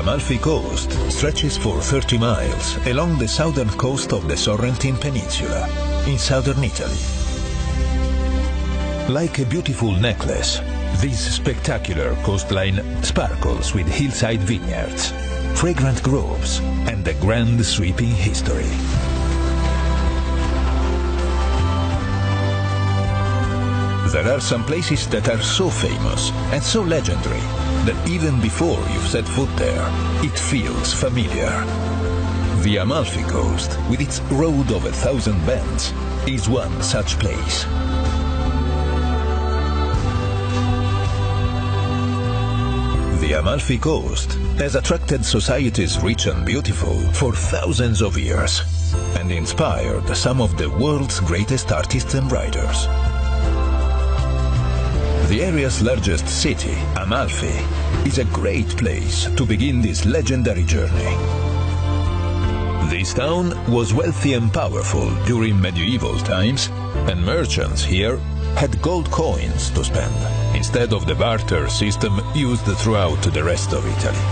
Amalfi Coast stretches for 30 miles along the southern coast of the Sorrentine Peninsula, in southern Italy. Like a beautiful necklace, this spectacular coastline sparkles with hillside vineyards, fragrant groves, and a grand sweeping history. There are some places that are so famous and so legendary that even before you've set foot there, it feels familiar. The Amalfi Coast, with its road of 1,000 bends, is one such place. The Amalfi Coast has attracted societies rich and beautiful for thousands of years and inspired some of the world's greatest artists and writers. The area's largest city, Amalfi, is a great place to begin this legendary journey. This town was wealthy and powerful during medieval times, and merchants here had gold coins to spend, instead of the barter system used throughout the rest of Italy.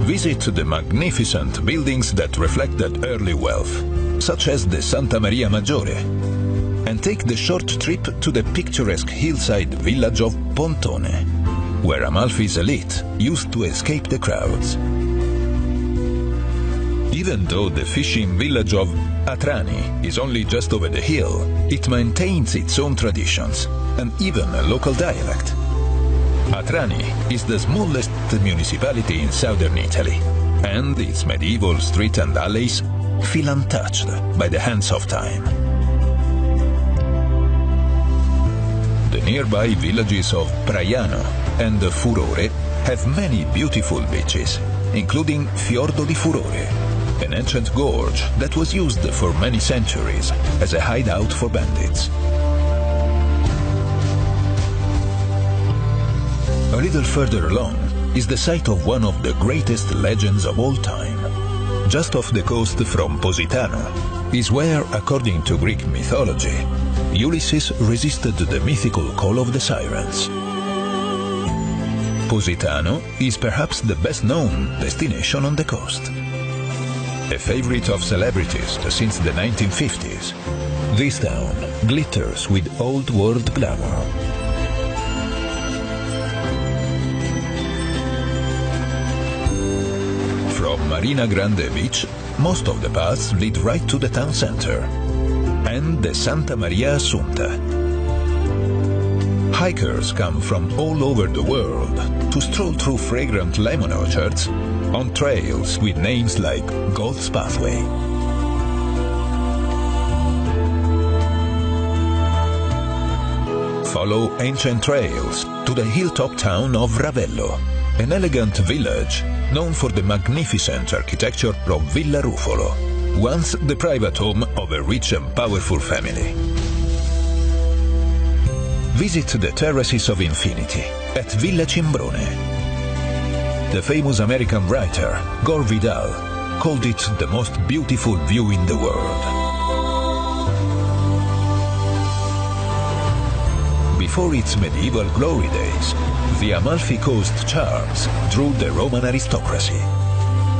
Visit the magnificent buildings that reflect that early wealth, such as the Santa Maria Maggiore, and take the short trip to the picturesque hillside village of Pontone, where Amalfi's elite used to escape the crowds. Even though the fishing village of Atrani is only just over the hill, it maintains its own traditions and even a local dialect. Atrani is the smallest municipality in southern Italy, and its medieval streets and alleys feel untouched by the hands of time. The nearby villages of Praiano and Furore have many beautiful beaches, including Fiordo di Furore, an ancient gorge that was used for many centuries as a hideout for bandits. A little further along is the site of one of the greatest legends of all time. Just off the coast from Positano is where, according to Greek mythology, Ulysses resisted the mythical call of the sirens. Positano is perhaps the best-known destination on the coast. A favorite of celebrities since the 1950s, this town glitters with old-world glamour. From Marina Grande Beach, most of the paths lead right to the town center and the Santa Maria Assunta. Hikers come from all over the world to stroll through fragrant lemon orchards on trails with names like God's Pathway. Follow ancient trails to the hilltop town of Ravello, an elegant village known for the magnificent architecture of Villa Rufolo, once the private home of a rich and powerful family. Visit the Terraces of Infinity at Villa Cimbrone. The famous American writer Gore Vidal called it the most beautiful view in the world. Before its medieval glory days, the Amalfi Coast charms drew the Roman aristocracy,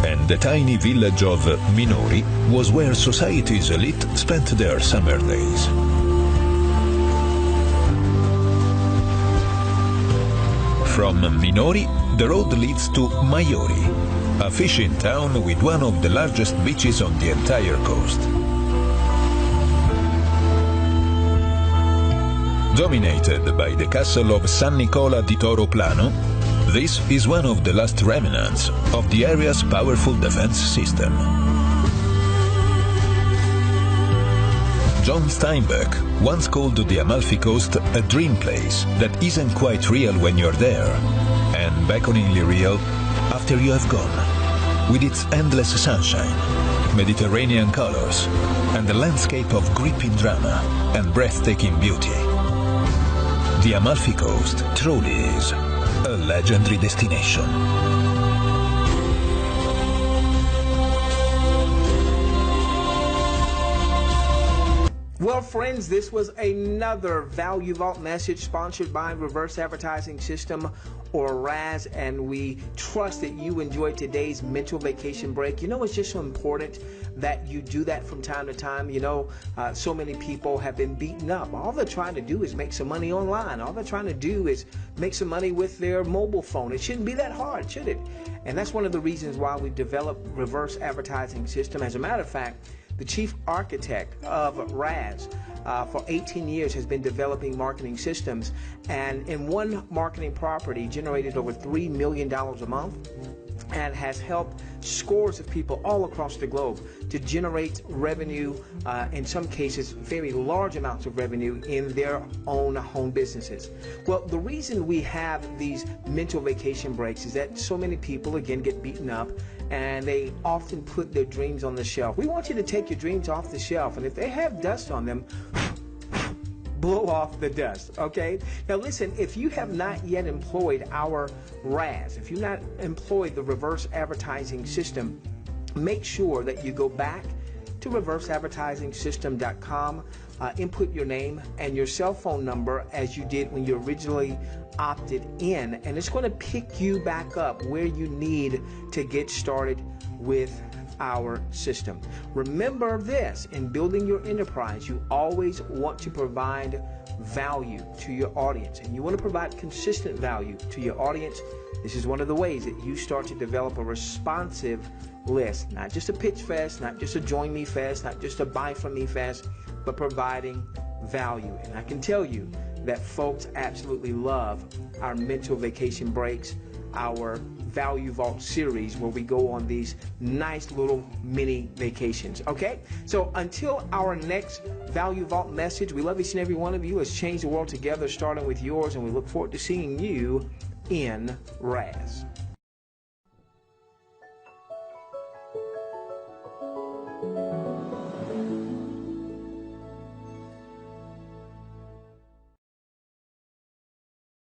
and the tiny village of Minori was where society's elite spent their summer days. From Minori, the road leads to Maiori, a fishing town with one of the largest beaches on the entire coast. Dominated by the castle of San Nicola di Toro Plano, this is one of the last remnants of the area's powerful defense system. John Steinbeck once called the Amalfi Coast a dream place that isn't quite real when you're there, and beckoningly real after you have gone, with its endless sunshine, Mediterranean colors, and a landscape of gripping drama and breathtaking beauty. The Amalfi Coast truly is a legendary destination. Well, friends, this was another Value Vault message sponsored by Reverse Advertising System, or RAS, and we trust that you enjoyed today's mental vacation break. You know, it's just so important that you do that from time to time. You know, so many people have been beaten up. All they're trying to do is make some money online. All they're trying to do is make some money with their mobile phone. It shouldn't be that hard, should it? And that's one of the reasons why we've developed Reverse Advertising System. As a matter of fact, the chief architect of RAS for 18 years has been developing marketing systems, and in one marketing property generated over $3 million a month, and has helped scores of people all across the globe to generate revenue, in some cases very large amounts of revenue, in their own home businesses. Well, the reason we have these mental vacation breaks is that so many people, again, get beaten up and they often put their dreams on the shelf. We want you to take your dreams off the shelf, and if they have dust on them, blow off the dust, okay? Now listen, if you have not yet employed our RAS, if you've not employed the Reverse Advertising System, make sure that you go back to reverseadvertisingsystem.com, input your name and your cell phone number as you did when you originally opted in, and it's going to pick you back up where you need to get started with our system. Remember this, in building your enterprise, you always want to provide value to your audience, and you want to provide consistent value to your audience. This is one of the ways that you start to develop a responsive list, not just a pitch fest, not just a join me fest, not just a buy from me fest, but providing value. And I can tell you that folks absolutely love our mental vacation breaks, our Value Vault series, where we go on these nice little mini vacations. Okay, so until our next Value Vault message, we love each and every one of you. Let's change the world together, starting with yours, and we look forward to seeing you in RAS.